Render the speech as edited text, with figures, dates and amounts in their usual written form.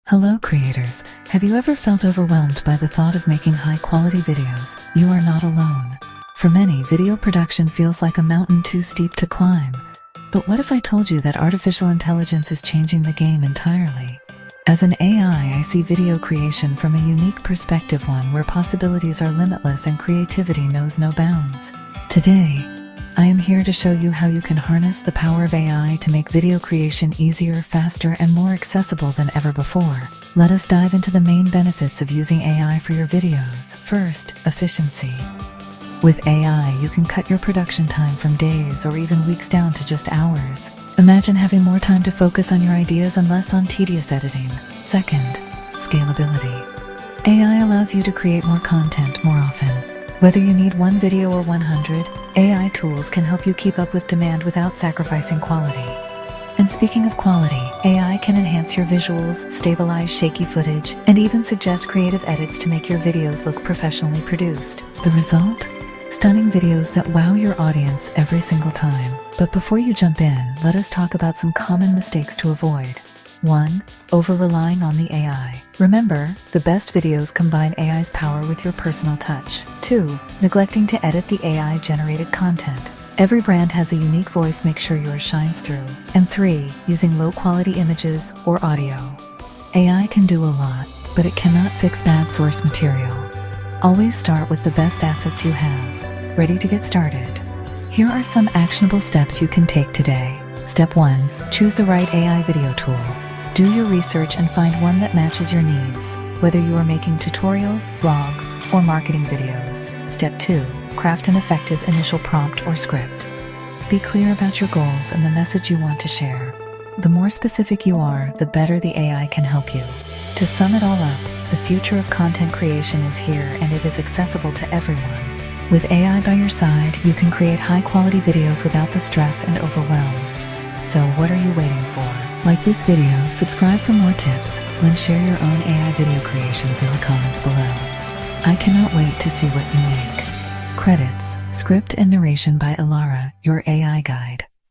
Hello creators, have you ever felt overwhelmed by the thought of making high-quality videos? You are not alone. For many, video production feels like a mountain too steep to climb. But what if I told you that artificial intelligence is changing the game entirely? As an AI, I see video creation from a unique perspective, one where possibilities are limitless and creativity knows no bounds. Today, I am here to show you how you can harness the power of AI to make video creation easier, faster, and more accessible than ever before. Let us dive into the main benefits of using AI for your videos. First, efficiency. With AI, you can cut your production time from days or even weeks down to just hours. Imagine having more time to focus on your ideas and less on tedious editing. Second, scalability. AI allows you to create more content more often. Whether you need one video or 100, AI tools can help you keep up with demand without sacrificing quality. And speaking of quality, AI can enhance your visuals, stabilize shaky footage, and even suggest creative edits to make your videos look professionally produced. The result? Stunning videos that wow your audience every single time. But before you jump in, let us talk about some common mistakes to avoid. 1. Over-relying on the AI. Remember, the best videos combine AI's power with your personal touch. 2. Neglecting to edit the AI-generated content. Every brand has a unique voice, make sure yours shines through. And 3. Using low-quality images or audio. AI can do a lot, but it cannot fix bad source material. Always start with the best assets you have. Ready to get started? Here are some actionable steps you can take today. Step 1. Choose the right AI video tool. Do your research and find one that matches your needs, whether you are making tutorials, vlogs, or marketing videos. Step 2. Craft an effective initial prompt or script. Be clear about your goals and the message you want to share. The more specific you are, the better the AI can help you. To sum it all up, the future of content creation is here and it is accessible to everyone. With AI by your side, you can create high-quality videos without the stress and overwhelm. So what are you waiting for? Like this video, subscribe for more tips, and share your own AI video creations in the comments below. I cannot wait to see what you make. Credits, script and narration by Ilara, your AI guide.